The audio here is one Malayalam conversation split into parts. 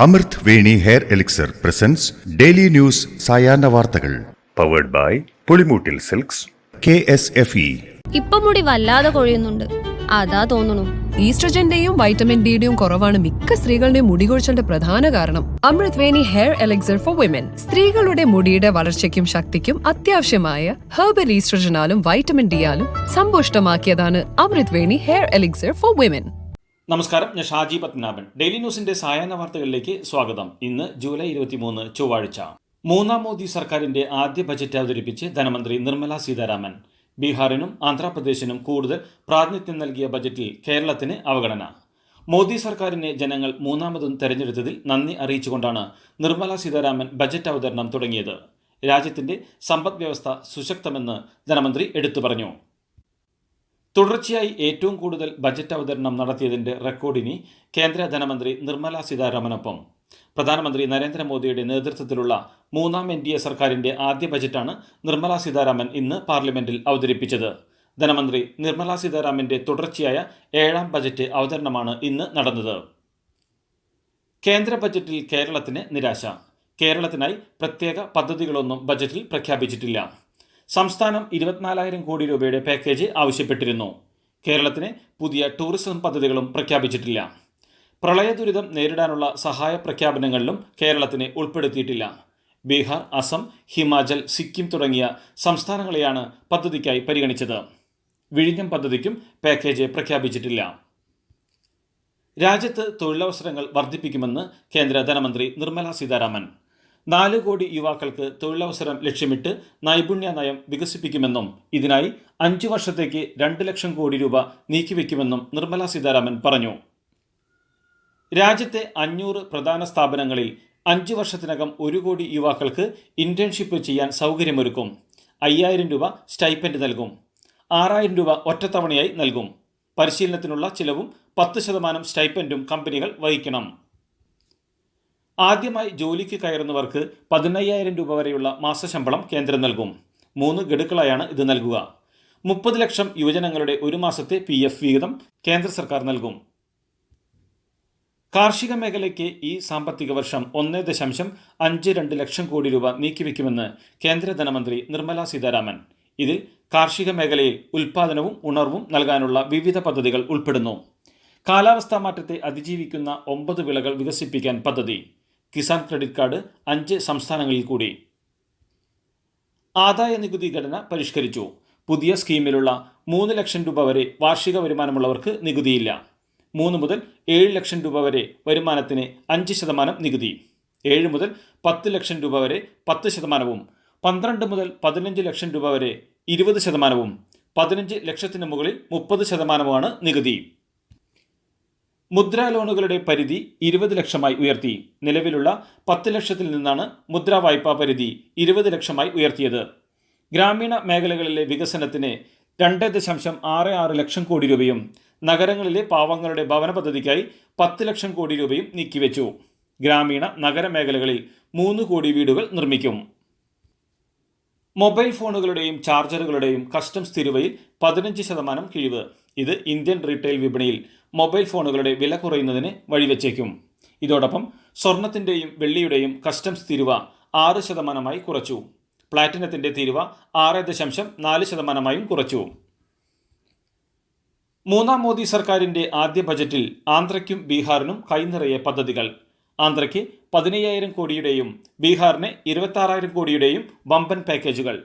അമൃത് Veni hair elixir presents daily news സായാഹ്ന വാർത്തകൾ powered by Pulimoottil silks KSFE. ഇപ്പൊ മുടി വല്ലാതെ കൊഴിയുന്നുണ്ട്, അതാ തോന്നുന്നു. ഈസ്ട്രജന്റെയും വൈറ്റമിൻ ഡിയുടെയും കുറവാണ് മിക്ക സ്ത്രീകളുടെയും മുടി കൊഴിച്ചിലിന്റെ പ്രധാന കാരണം. അമൃത് Veni hair elixir for women സ്ത്രീകളുടെ മുടിയുടെ വളർച്ചയ്ക്കും ശക്തിക്കും അത്യാവശ്യമായ herbal ഈസ്ട്രജനാലും vitamin ഡിയാലും സമ്പുഷ്ടമാക്കിയതാണ് Amrit Veni hair elixir for women. നമസ്കാരം, ഞാൻ ഷാജി പത്മനാഭൻ. ഡെയിലി ന്യൂസിന്റെ സായാഹ്ന വാർത്തകളിലേക്ക് സ്വാഗതം. ഇന്ന് ജൂലൈ 23 ചൊവ്വാഴ്ച. മൂന്നാം മോദി സർക്കാരിന്റെ ആദ്യ ബജറ്റ് അവതരിപ്പിച്ച് ധനമന്ത്രി നിർമ്മല സീതാരാമൻ. ബീഹാറിനും ആന്ധ്രാപ്രദേശിനും കൂടുതൽ പ്രാതിനിധ്യം നൽകിയ ബജറ്റിൽ കേരളത്തിന് അവഗണന. മോദി സർക്കാരിനെ ജനങ്ങൾ മൂന്നാമതും തെരഞ്ഞെടുത്തതിൽ നന്ദി അറിയിച്ചുകൊണ്ടാണ് നിർമ്മല സീതാരാമൻ ബജറ്റ് അവതരണം തുടങ്ങിയത്. രാജ്യത്തിന്റെ സമ്പദ് വ്യവസ്ഥ സുശക്തമെന്ന് ധനമന്ത്രി എടുത്തു പറഞ്ഞു. തുടർച്ചയായി ഏറ്റവും കൂടുതൽ ബജറ്റ് അവതരണം നടത്തിയതിന്റെ റെക്കോർഡിനി കേന്ദ്ര ധനമന്ത്രി നിർമ്മല സീതാരാമനൊപ്പം പ്രധാനമന്ത്രി നരേന്ദ്രമോദിയുടെ നേതൃത്വത്തിലുള്ള മൂന്നാം NDA സർക്കാരിന്റെ ആദ്യ ബജറ്റാണ് നിർമ്മല സീതാരാമൻ ഇന്ന് പാർലമെന്റിൽ അവതരിപ്പിച്ചത്. ധനമന്ത്രി നിർമ്മല സീതാരാമന്റെ തുടർച്ചയായ 7ാം ബജറ്റ് അവതരണമാണ് ഇന്ന് നടന്നത്. കേന്ദ്ര ബജറ്റിൽ കേരളത്തിന് നിരാശ. കേരളത്തിനായി പ്രത്യേക പദ്ധതികളൊന്നും ബജറ്റിൽ പ്രഖ്യാപിച്ചിട്ടില്ല. സംസ്ഥാനം 24,000 കോടി രൂപയുടെ പാക്കേജ് ആവശ്യപ്പെട്ടിരുന്നു. കേരളത്തിന് പുതിയ ടൂറിസം പദ്ധതികളും പ്രഖ്യാപിച്ചിട്ടില്ല. പ്രളയ ദുരിതം നേരിടാനുള്ള സഹായ പ്രഖ്യാപനങ്ങളിലും കേരളത്തിനെ ഉൾപ്പെടുത്തിയിട്ടില്ല. ബീഹാർ, അസം, ഹിമാചൽ, സിക്കിം തുടങ്ങിയ സംസ്ഥാനങ്ങളെയാണ് പദ്ധതിക്കായി പരിഗണിച്ചത്. വിഴിഞ്ഞം പദ്ധതിക്കും പാക്കേജ് പ്രഖ്യാപിച്ചിട്ടില്ല. രാജ്യത്ത് തൊഴിലവസരങ്ങൾ വർദ്ധിപ്പിക്കുമെന്ന് കേന്ദ്ര ധനമന്ത്രി നിർമ്മല സീതാരാമൻ. 4 കോടി യുവാക്കൾക്ക് തൊഴിലവസരം ലക്ഷ്യമിട്ട് നൈപുണ്യ നയം വികസിപ്പിക്കുമെന്നും ഇതിനായി 5 വർഷത്തേക്ക് 2 ലക്ഷം കോടി രൂപ നീക്കിവെക്കുമെന്നും നിർമ്മല സീതാരാമൻ പറഞ്ഞു. രാജ്യത്തെ 500 പ്രധാന സ്ഥാപനങ്ങളിൽ 5 വർഷത്തിനകം 1 കോടി യുവാക്കൾക്ക് ഇന്റേൺഷിപ്പ് ചെയ്യാൻ സൗകര്യമൊരുക്കും. 5,000 രൂപ സ്റ്റൈപ്പൻഡ് നൽകും. 6,000 രൂപ ഒറ്റത്തവണയായി നൽകും. പരിശീലനത്തിനുള്ള ചിലവും 10% സ്റ്റൈപ്പൻഡും കമ്പനികൾ വഹിക്കണം. ആദ്യമായി ജോലിക്ക് കയറുന്നവർക്ക് 15,000 രൂപ വരെയുള്ള മാസശമ്പളം കേന്ദ്രം നൽകും. 3 ഗഡുക്കളായാണ് ഇത് നൽകുക. 30 ലക്ഷം യുവജനങ്ങളുടെ 1 മാസത്തെ PF വിഹിതം കേന്ദ്ര സർക്കാർ നൽകും. കാർഷിക മേഖലയ്ക്ക് ഈ സാമ്പത്തിക വർഷം 1.52 ലക്ഷം കോടി രൂപ നീക്കിവെക്കുമെന്ന് കേന്ദ്ര ധനമന്ത്രി നിർമ്മല സീതാരാമൻ. ഇതിൽ കാർഷിക മേഖലയിൽ ഉൽപ്പാദനവും ഉണർവും നൽകാനുള്ള വിവിധ പദ്ധതികൾ ഉൾപ്പെടുന്നു. കാലാവസ്ഥാ മാറ്റത്തെ അതിജീവിക്കുന്ന 9 വിളകൾ വികസിപ്പിക്കാൻ പദ്ധതി. കിസാൻ ക്രെഡിറ്റ് കാർഡ് 5 സംസ്ഥാനങ്ങളിൽ കൂടി. ആദായ നികുതി ഘടന പരിഷ്കരിച്ചു. പുതിയ സ്കീമിലുള്ള 3 ലക്ഷം രൂപ വരെ വാർഷിക വരുമാനമുള്ളവർക്ക് നികുതിയില്ല. 3 മുതൽ 7 ലക്ഷം രൂപ വരെ വരുമാനത്തിന് 5% നികുതി. 7 മുതൽ 10 ലക്ഷം രൂപ വരെ 10%, 12 മുതൽ 15 ലക്ഷം രൂപ വരെ 20%, 15 ലക്ഷത്തിന് മുകളിൽ 30%മാണ് നികുതി. മുദ്രാ ലോണുകളുടെ പരിധി 20 ലക്ഷമായി ഉയർത്തി. നിലവിലുള്ള 10 ലക്ഷത്തിൽ നിന്നാണ് മുദ്രാ വായ്പാ പരിധി 20 ലക്ഷമായി ഉയർത്തിയത്. ഗ്രാമീണ മേഖലകളിലെ വികസനത്തിന് 2.66 ലക്ഷം കോടി രൂപയും നഗരങ്ങളിലെ പാവങ്ങളുടെ ഭവന പദ്ധതിക്കായി 10 ലക്ഷം കോടി രൂപയും നീക്കിവെച്ചു. ഗ്രാമീണ നഗര മേഖലകളിൽ 3 കോടി വീടുകൾ നിർമ്മിക്കും. മൊബൈൽ ഫോണുകളുടെയും ചാർജറുകളുടെയും കസ്റ്റംസ് തീരുവയിൽ 15% കിഴിവ്. ഇത് ഇന്ത്യൻ റീറ്റെയിൽ വിപണിയിൽ മൊബൈൽ ഫോണുകളുടെ വില കുറയുന്നതിന് വഴിവെച്ചേക്കും. ഇതോടൊപ്പം സ്വർണത്തിൻ്റെയും വെള്ളിയുടെയും കസ്റ്റംസ് തീരുവ 6% കുറച്ചു. പ്ലാറ്റിനത്തിൻ്റെ തീരുവ 6.4% കുറച്ചു. മൂന്നാം മോദി സർക്കാരിൻ്റെ ആദ്യ ബജറ്റിൽ ആന്ധ്രയ്ക്കും ബീഹാറിനും കൈനിറയെ പദ്ധതികൾ. ആന്ധ്രയ്ക്ക് 15,000 കോടിയുടെയും ബീഹാറിന് 26,000 കോടിയുടെയും വമ്പൻ പാക്കേജുകൾ.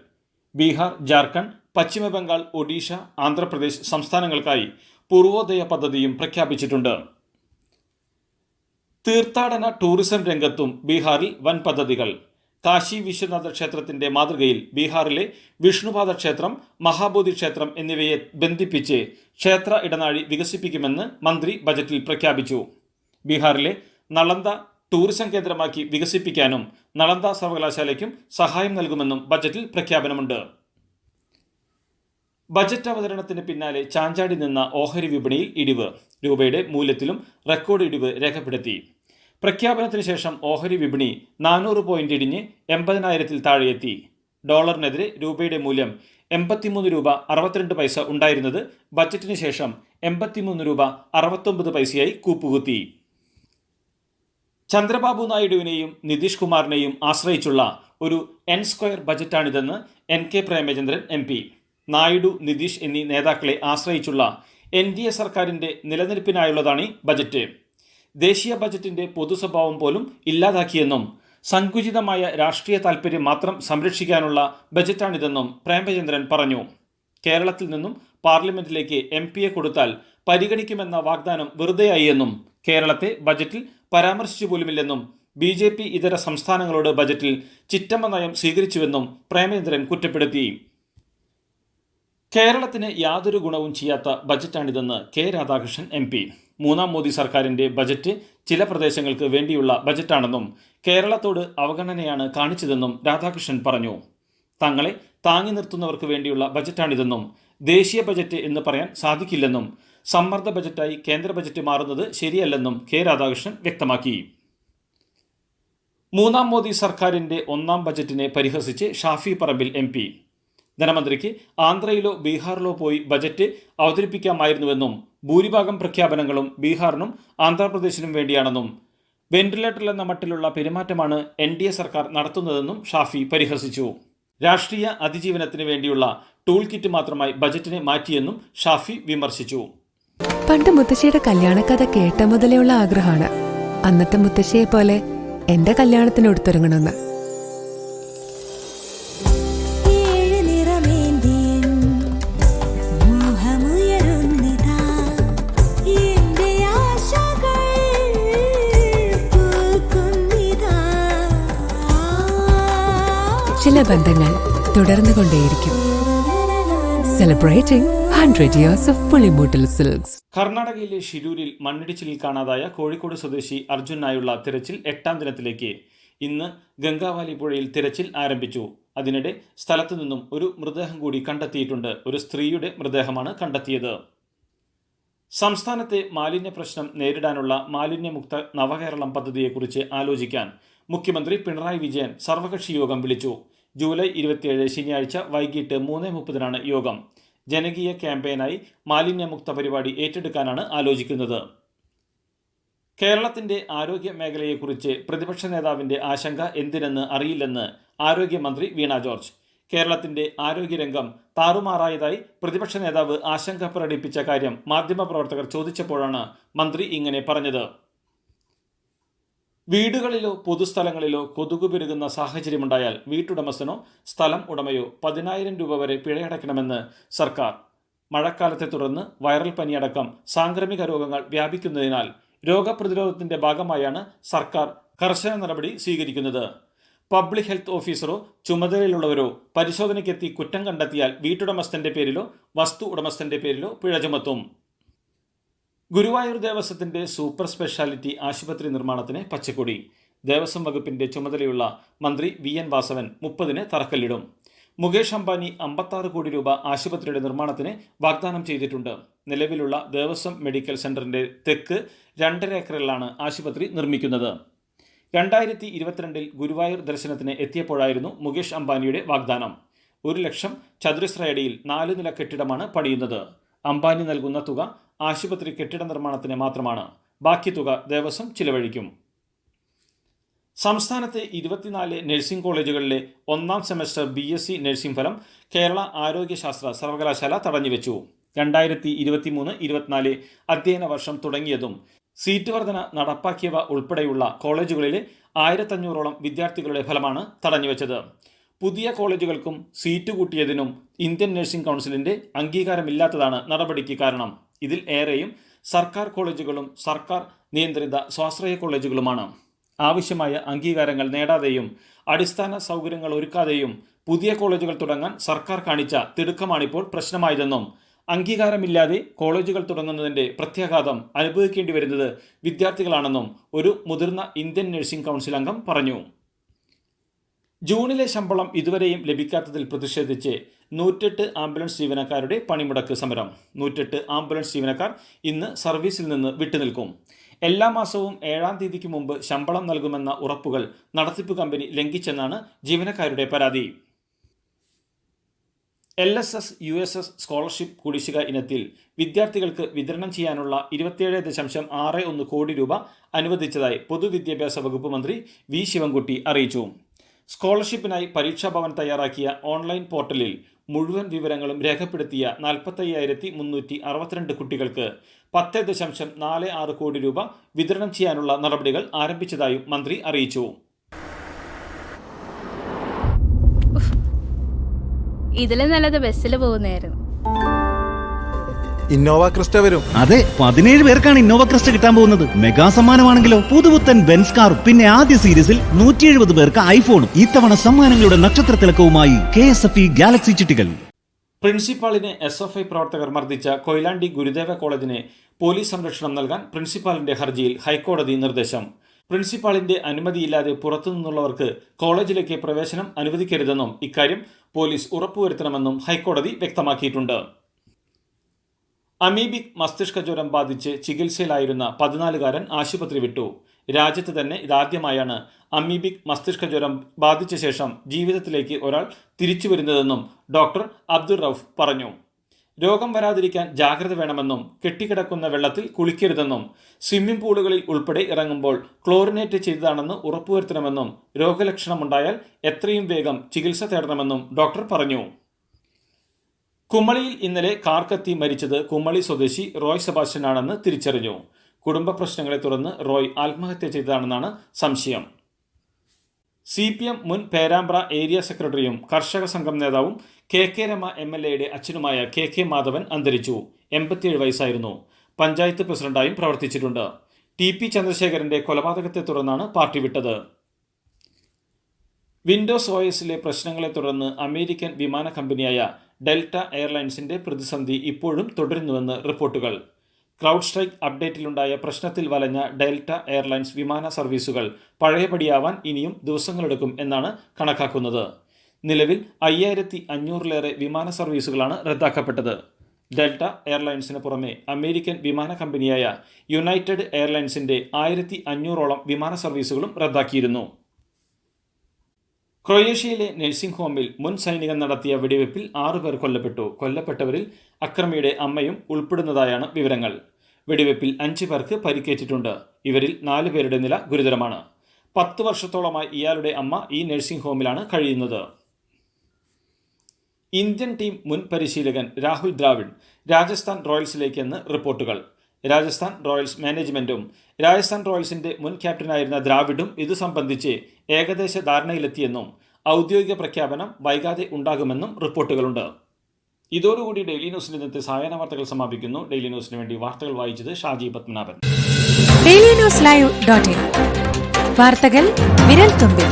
ബീഹാർ, ജാർഖണ്ഡ്, പശ്ചിമ ബംഗാൾ, ഒഡീഷ, ആന്ധ്രാപ്രദേശ് സംസ്ഥാനങ്ങൾക്കായി പൂർവോദയ പദ്ധതിയും പ്രഖ്യാപിച്ചിട്ടുണ്ട്. തീർത്ഥാടന ടൂറിസം രംഗത്തും ബീഹാറിൽ വൻ പദ്ധതികൾ. കാശി വിശ്വനാഥ ക്ഷേത്രത്തിന്റെ മാതൃകയിൽ ബീഹാറിലെ വിഷ്ണുപാദ ക്ഷേത്രം, മഹാബോധി ക്ഷേത്രം എന്നിവയെ ബന്ധിപ്പിച്ച് ക്ഷേത്ര ഇടനാഴി വികസിപ്പിക്കുമെന്ന് മന്ത്രി ബജറ്റിൽ പ്രഖ്യാപിച്ചു. ബീഹാറിലെ നളന്ദ ടൂറിസം കേന്ദ്രമാക്കി വികസിപ്പിക്കാനും നളന്ദ സർവകലാശാലയ്ക്കും സഹായം നൽകുമെന്നും ബജറ്റിൽ പ്രഖ്യാപനമുണ്ട്. ബജറ്റ് അവതരണത്തിന് പിന്നാലെ ചാഞ്ചാടി നിന്ന ഓഹരി വിപണിയിൽ ഇടിവ്. രൂപയുടെ മൂല്യത്തിലും റെക്കോർഡ് ഇടിവ് രേഖപ്പെടുത്തി. പ്രഖ്യാപനത്തിന് ശേഷം ഓഹരി വിപണി 400 പോയിന്റ് ഇടിഞ്ഞ് 80,000-ൽ താഴെയെത്തി. ഡോളറിനെതിരെ രൂപയുടെ മൂല്യം 83 രൂപ 62 പൈസ ഉണ്ടായിരുന്നത് ബജറ്റിന് ശേഷം 83 രൂപ 69 പൈസയായി കൂപ്പുകുത്തി. ചന്ദ്രബാബു നായിഡുവിനെയും നിതീഷ് കുമാറിനെയും ആശ്രയിച്ചുള്ള ഒരു N² ബജറ്റാണിതെന്ന് NK Premachandran MP. Naidu, Nitish എന്നീ നേതാക്കളെ ആശ്രയിച്ചുള്ള NDA സർക്കാരിൻ്റെ നിലനിൽപ്പിനായുള്ളതാണ് ഈ ബജറ്റ്. ദേശീയ ബജറ്റിൻ്റെ പൊതുസ്വഭാവം പോലും ഇല്ലാതാക്കിയെന്നും സങ്കുചിതമായ രാഷ്ട്രീയ താൽപ്പര്യം മാത്രം സംരക്ഷിക്കാനുള്ള ബജറ്റാണിതെന്നും പ്രേമചന്ദ്രൻ പറഞ്ഞു. കേരളത്തിൽ നിന്നും പാർലമെന്റിലേക്ക് MP കൊടുത്താൽ പരിഗണിക്കുമെന്ന വാഗ്ദാനം വെറുതെയായി എന്നും കേരളത്തെ ബജറ്റിൽ പരാമർശിച്ചു പോലുമില്ലെന്നും BJP ഇതര സംസ്ഥാനങ്ങളോട് ബജറ്റിൽ ചിറ്റമ്മ നയം സ്വീകരിച്ചുവെന്നും പ്രേമചന്ദ്രൻ കുറ്റപ്പെടുത്തി. കേരളത്തിന് യാതൊരു ഗുണവും ചെയ്യാത്ത ബജറ്റാണിതെന്ന് K. രാധാകൃഷ്ണൻ MP. മൂന്നാം മോദി സർക്കാരിൻ്റെ ബജറ്റ് ചില പ്രദേശങ്ങൾക്ക് വേണ്ടിയുള്ള ബജറ്റാണെന്നും കേരളത്തോട് അവഗണനയാണ് കാണിച്ചതെന്നും രാധാകൃഷ്ണൻ പറഞ്ഞു. തങ്ങളെ താങ്ങി നിർത്തുന്നവർക്ക് വേണ്ടിയുള്ള ബജറ്റാണിതെന്നും ദേശീയ ബജറ്റ് എന്ന് പറയാൻ സാധിക്കില്ലെന്നും സമ്മർദ്ദ ബജറ്റായി കേന്ദ്ര ബജറ്റ് മാറുന്നത് ശരിയല്ലെന്നും K. രാധാകൃഷ്ണൻ വ്യക്തമാക്കി. മൂന്നാം മോദി സർക്കാരിൻ്റെ ഒന്നാം ബജറ്റിനെ പരിഹസിച്ച് ഷാഫി പറമ്പിൽ MP. ധനമന്ത്രിക്ക് ആന്ധ്രയിലോ ബീഹാറിലോ പോയി ബജറ്റ് അവതരിപ്പിക്കാമായിരുന്നുവെന്നും ഭൂരിഭാഗം പ്രഖ്യാപനങ്ങളും ബീഹാറിനും ആന്ധ്രാപ്രദേശിനും വേണ്ടിയാണെന്നും വെന്റിലേറ്ററിൽ എന്ന മട്ടിലുള്ള പെരുമാറ്റമാണ് NDA സർക്കാർ നടത്തുന്നതെന്നും ഷാഫി പരിഹസിച്ചു. രാഷ്ട്രീയ അതിജീവനത്തിന് വേണ്ടിയുള്ള ടൂൾ കിറ്റ് മാത്രമായി ബജറ്റിനെ മാറ്റിയെന്നും ഷാഫി വിമർശിച്ചു. പണ്ട് മുത്തശ്ശിയുടെ കല്യാണക്കഥ കേട്ട മുതലെയുള്ള ആഗ്രഹമാണ് അന്നത്തെ മുത്തശ്ശിയെ പോലെ എന്റെ കല്യാണത്തിന് എടുത്തൊരുങ്ങണമെന്ന്. ചില ബന്ധങ്ങൾ തുടർന്നുകൊണ്ടേയിരിക്കും. Celebrating 100 years of Pulimoottil silks. കർണാടകയിലെ ഷിരൂരിൽ മണ്ണിടിച്ചിലിൽ കാണാതായ കോഴിക്കോട് സ്വദേശി അർജുനായുള്ള തിരച്ചിൽ 8ാം ദിനത്തിലേക്ക്. ഇന്ന് ഗംഗാവാലി പുഴയിൽ തിരച്ചിൽ ആരംഭിച്ചു. അതിനിടെ സ്ഥലത്തു നിന്നും ഒരു മൃതദേഹം കൂടി കണ്ടെത്തിയിട്ടുണ്ട്. ഒരു സ്ത്രീയുടെ മൃതദേഹമാണ് കണ്ടെത്തിയത്. സംസ്ഥാനത്തെ മാലിന്യ പ്രശ്നം നേരിടാനുള്ള മാലിന്യമുക്ത നവകേരളം പദ്ധതിയെക്കുറിച്ച് ആലോചിക്കാൻ മുഖ്യമന്ത്രി പിണറായി വിജയൻ സർവകക്ഷി യോഗം വിളിച്ചു. ജൂലൈ 27 ശനിയാഴ്ച വൈകിട്ട് 3:30 യോഗം. ജനകീയ ക്യാമ്പയിനായി മാലിന്യമുക്ത പരിപാടി ഏറ്റെടുക്കാനാണ് ആലോചിക്കുന്നത്. കേരളത്തിൻ്റെ ആരോഗ്യ മേഖലയെക്കുറിച്ച് പ്രതിപക്ഷ നേതാവിൻ്റെ ആശങ്ക എന്തിനെന്ന് അറിയില്ലെന്ന് ആരോഗ്യമന്ത്രി വീണ ജോർജ്. കേരളത്തിൻ്റെ ആരോഗ്യരംഗം താറുമാറായതായി പ്രതിപക്ഷ നേതാവ് ആശങ്ക പ്രകടിപ്പിച്ച കാര്യം മാധ്യമപ്രവർത്തകർ ചോദിച്ചപ്പോഴാണ് മന്ത്രി ഇങ്ങനെ പറഞ്ഞത്. വീടുകളിലോ പൊതുസ്ഥലങ്ങളിലോ കൊതുക് പെരുകുന്ന സാഹചര്യമുണ്ടായാൽ വീട്ടുടമസ്ഥനോ സ്ഥലം ഉടമയോ 10,000 രൂപ വരെ പിഴയടയ്ക്കണമെന്ന് സർക്കാർ. മഴക്കാലത്തെ തുടർന്ന് വൈറൽ പനിയടക്കം സാംക്രമിക രോഗങ്ങൾ വ്യാപിക്കുന്നതിനാൽ രോഗപ്രതിരോധത്തിൻ്റെ ഭാഗമായാണ് സർക്കാർ കർശന നടപടി സ്വീകരിക്കുന്നത്. പബ്ലിക് ഹെൽത്ത് ഓഫീസറോ ചുമതലയിലുള്ളവരോ പരിശോധനയ്ക്കെത്തി കുറ്റം കണ്ടെത്തിയാൽ വീട്ടുടമസ്ഥൻ്റെ പേരിലോ വസ്തു ഉടമസ്ഥൻ്റെ പേരിലോ പിഴ ചുമത്തും. ഗുരുവായൂർ ദേവസ്വത്തിൻ്റെ സൂപ്പർ സ്പെഷ്യാലിറ്റി ആശുപത്രി നിർമ്മാണത്തിന് പച്ചക്കൊടി. ദേവസ്വം വകുപ്പിൻ്റെ ചുമതലയുള്ള മന്ത്രി VN വാസവൻ 30-ന് തറക്കല്ലിടും. മുകേഷ് അംബാനി 56 കോടി രൂപ ആശുപത്രിയുടെ നിർമ്മാണത്തിന് വാഗ്ദാനം ചെയ്തിട്ടുണ്ട്. നിലവിലുള്ള ദേവസ്വം മെഡിക്കൽ സെന്ററിൻ്റെ തെക്ക് 2.5 ഏക്കറിലാണ് ആശുപത്രി നിർമ്മിക്കുന്നത്. 2022 ഗുരുവായൂർ ദർശനത്തിന് എത്തിയപ്പോഴായിരുന്നു മുകേഷ് അംബാനിയുടെ വാഗ്ദാനം. 1 ലക്ഷം ചതുരശ്ര അടിയിൽ 4 നില കെട്ടിടമാണ് പണിയുന്നത്. അംബാനി നൽകുന്ന തുക ആശുപത്രി കെട്ടിട നിർമ്മാണത്തിന് മാത്രമാണ്. ബാക്കി തുക ദേവസ്വം ചിലവഴിക്കും. സംസ്ഥാനത്തെ 24 നഴ്സിംഗ് കോളേജുകളിലെ 1ാം സെമസ്റ്റർ BSc നഴ്സിംഗ് ഫലം കേരള ആരോഗ്യശാസ്ത്ര സർവകലാശാല തടഞ്ഞുവെച്ചു. 2023-24 അധ്യയന വർഷം തുടങ്ങിയതും സീറ്റ് വർധന നടപ്പാക്കിയവ ഉൾപ്പെടെയുള്ള കോളേജുകളിലെ 1500ഓളം വിദ്യാർത്ഥികളുടെ ഫലമാണ് തടഞ്ഞുവെച്ചത്. പുതിയ കോളേജുകൾക്കും സീറ്റ് കൂട്ടിയതിനും ഇന്ത്യൻ നഴ്സിംഗ് കൗൺസിലിൻ്റെ അംഗീകാരമില്ലാത്തതാണ് നടപടിക്ക് കാരണം. ഇതിൽ ഏറെയും സർക്കാർ കോളേജുകളും സർക്കാർ നിയന്ത്രിത സ്വാശ്രയ കോളേജുകളുമാണ്. ആവശ്യമായ അംഗീകാരങ്ങൾ നേടാതെയും അടിസ്ഥാന സൗകര്യങ്ങൾ ഒരുക്കാതെയും പുതിയ കോളേജുകൾ തുടങ്ങാൻ സർക്കാർ കാണിച്ച തിടുക്കമാണിപ്പോൾ പ്രശ്നമായതെന്നും അംഗീകാരമില്ലാതെ കോളേജുകൾ തുടങ്ങുന്നതിൻ്റെ പ്രത്യാഘാതം അനുഭവിക്കേണ്ടി വരുന്നത് വിദ്യാർത്ഥികളാണെന്നും ഒരു മുതിർന്ന ഇന്ത്യൻ നഴ്സിംഗ് കൗൺസിൽ അംഗം പറഞ്ഞു. ജൂണിലെ ശമ്പളം ഇതുവരെയും ലഭിക്കാത്തതിൽ പ്രതിഷേധിച്ച് 108 ആംബുലൻസ് ജീവനക്കാരുടെ പണിമുടക്ക് സമരം. 108 ആംബുലൻസ് ജീവനക്കാർ ഇന്ന് സർവീസിൽ നിന്ന് വിട്ടുനിൽക്കും. എല്ലാ മാസവും 7-ാം തീയതിക്ക് മുമ്പ് ശമ്പളം നൽകുമെന്ന ഉറപ്പുകൾ നടത്തിപ്പ് കമ്പനി ലംഘിച്ചെന്നാണ് ജീവനക്കാരുടെ പരാതി. LSS USS സ്കോളർഷിപ്പ് കുടിശ്ശിക ഇനത്തിൽ വിദ്യാർത്ഥികൾക്ക് വിതരണം ചെയ്യാനുള്ള 27.61 കോടി രൂപ അനുവദിച്ചതായി പൊതുവിദ്യാഭ്യാസ വകുപ്പ് മന്ത്രി വി ശിവൻകുട്ടി അറിയിച്ചു. സ്കോളർഷിപ്പിനായി പരീക്ഷാഭവൻ തയ്യാറാക്കിയ ഓൺലൈൻ പോർട്ടലിൽ മുഴുവൻ വിവരങ്ങളും രേഖപ്പെടുത്തിയ 45,362 കുട്ടികൾക്ക് 10.46 കോടി രൂപ വിതരണം ചെയ്യാനുള്ള നടപടികൾ ആരംഭിച്ചതായും മന്ത്രി അറിയിച്ചു. ഇതിലും നല്ലത് ബസ്സിൽ പോകുന്നതായിരുന്നു. ഇന്നോവ ക്രിസ്റ്റ വരും. അതെ, 17 പേർക്കാണ് ഇന്നോവ ക്രിസ്റ്റ കിട്ടാൻ പോകുന്നത്. മെഗാ സമ്മാനമാണെങ്കിലോ പുതുപുത്തൻ ബെൻസ് കാറും. പിന്നെ ആദ്യ സീരീസിൽ 170 പേർക്ക് ഐഫോണും. ഇത്തവണ സമ്മാനങ്ങളുടെ നക്ഷത്ര തിലക്കവുമായി KSFE ഗാലക്സി ചിട്ടികൾ. പ്രിൻസിപ്പാളിനെ SFI പ്രവർത്തകർ മർദ്ദിച്ച കൊയിലാണ്ടി ഗുരുദേവ കോളേജിന് പോലീസ് സംരക്ഷണം നൽകാൻ പ്രിൻസിപ്പാളിന്റെ ഹർജിയിൽ ഹൈക്കോടതി നിർദ്ദേശം. പ്രിൻസിപ്പാളിന്റെ അനുമതിയില്ലാതെ പുറത്തുനിന്നുള്ളവർക്ക് കോളേജിലേക്ക് പ്രവേശനം അനുവദിക്കരുതെന്നും ഇക്കാര്യം പോലീസ് ഉറപ്പുവരുത്തണമെന്നും ഹൈക്കോടതി വ്യക്തമാക്കിയിട്ടുണ്ട്. അമീബിക് മസ്തിഷ്ക ജ്വരം ബാധിച്ച് ചികിത്സയിലായിരുന്ന 14-കാരൻ ആശുപത്രി വിട്ടു. രാജ്യത്ത് തന്നെ ഇതാദ്യമായാണ് അമീബിക് മസ്തിഷ്ക ജ്വരം ബാധിച്ച ശേഷം ജീവിതത്തിലേക്ക് ഒരാൾ തിരിച്ചു വരുന്നതെന്നും ഡോക്ടർ അബ്ദുൾ റൌഫ് പറഞ്ഞു. രോഗം വരാതിരിക്കാൻ ജാഗ്രത വേണമെന്നും കെട്ടിക്കിടക്കുന്ന വെള്ളത്തിൽ കുളിക്കരുതെന്നും സ്വിമ്മിംഗ് പൂളുകളിൽ ഉൾപ്പെടെ ഇറങ്ങുമ്പോൾ ക്ലോറിനേറ്റ് ചെയ്തതാണെന്ന് ഉറപ്പുവരുത്തണമെന്നും രോഗലക്ഷണമുണ്ടായാൽ എത്രയും വേഗം ചികിത്സ തേടണമെന്നും ഡോക്ടർ പറഞ്ഞു. കുമളിയിൽ ഇന്നലെ കാർ കത്തി മരിച്ചത് കുമളി സ്വദേശി റോയ് സെബാസ്റ്റ്യനാണെന്ന് തിരിച്ചറിഞ്ഞു. കുടുംബ പ്രശ്നങ്ങളെ തുടർന്ന് റോയ് ആത്മഹത്യ ചെയ്തതാണെന്നാണ് സംശയം. CPM മുൻ പേരാമ്പ്ര ഏരിയ സെക്രട്ടറിയും കർഷക സംഘം നേതാവും KK രമ MLAയുടെ അച്ഛനുമായ KK മാധവൻ അന്തരിച്ചു. 87 വയസ്സായിരുന്നു. പഞ്ചായത്ത് പ്രസിഡന്റായും പ്രവർത്തിച്ചിട്ടുണ്ട്. TP ചന്ദ്രശേഖരന്റെ കൊലപാതകത്തെ തുടർന്നാണ് പാർട്ടി വിട്ടത്. വിൻഡോസ് OSലെ പ്രശ്നങ്ങളെ തുടർന്ന് അമേരിക്കൻ വിമാന കമ്പനിയായ ഡെൽറ്റ എയർലൈൻസിന്റെ പ്രതിസന്ധി ഇപ്പോഴും തുടരുന്നുവെന്ന് റിപ്പോർട്ടുകൾ. ക്രൗഡ് സ്ട്രൈക്ക് അപ്ഡേറ്റിലുണ്ടായ പ്രശ്നത്തിൽ വലഞ്ഞ ഡെൽറ്റ എയർലൈൻസ് വിമാന സർവീസുകൾ പഴയപടിയാവാൻ ഇനിയും ദിവസങ്ങളെടുക്കും എന്നാണ് കണക്കാക്കുന്നത്. നിലവിൽ 5500-ലേറെ വിമാന സർവീസുകളാണ് റദ്ദാക്കപ്പെട്ടത്. ഡെൽറ്റ എയർലൈൻസിന് പുറമെ അമേരിക്കൻ വിമാന കമ്പനിയായ യുണൈറ്റഡ് എയർലൈൻസിന്റെ 1500ഓളം വിമാന സർവീസുകളും റദ്ദാക്കിയിരുന്നു. ക്രൊയേഷ്യയിലെ നഴ്സിംഗ് ഹോമിൽ മുൻ സൈനികൻ നടത്തിയ വെടിവെപ്പിൽ 6 പേർ കൊല്ലപ്പെട്ടു. കൊല്ലപ്പെട്ടവരിൽ അക്രമിയുടെ അമ്മയും ഉൾപ്പെടുന്നതായാണ് വിവരങ്ങൾ. വെടിവെപ്പിൽ 5 പേർക്ക് പരിക്കേറ്റിട്ടുണ്ട്. ഇവരിൽ 4 പേരുടെ നില ഗുരുതരമാണ്. 10 വർഷത്തോളമായി ഇയാളുടെ അമ്മ ഈ നഴ്സിംഗ് ഹോമിലാണ് കഴിയുന്നത്. ഇന്ത്യൻ ടീം മുൻ പരിശീലകൻ രാഹുൽ ദ്രാവിഡ് രാജസ്ഥാൻ റോയൽസിലേക്കെന്ന് റിപ്പോർട്ടുകൾ. രാജസ്ഥാൻ റോയൽസ് മാനേജ്മെന്റും രാജസ്ഥാൻ റോയൽസിന്റെ മുൻ ക്യാപ്റ്റനായിരുന്ന ദ്രാവിഡും ഇതു സംബന്ധിച്ച് ഏകദേശ ധാരണയിലെത്തിയെന്നും ഔദ്യോഗിക പ്രഖ്യാപനം വൈകാതെ ഉണ്ടാകുമെന്നും റിപ്പോർട്ടുകളുണ്ട്. ഇതോടുകൂടി ഡെയിലി ന്യൂസിന്റെ ഇന്നത്തെ സായാഹ്ന വാർത്തകൾ സമാപിക്കുന്നു. ഡെയിലി ന്യൂസിന് വേണ്ടി വാർത്തകൾ വായിച്ചത് ഷാജി പത്മനാഭൻ. DailyNewsLive.in വാർത്തകൾ വിരൽ തുമ്പിൽ.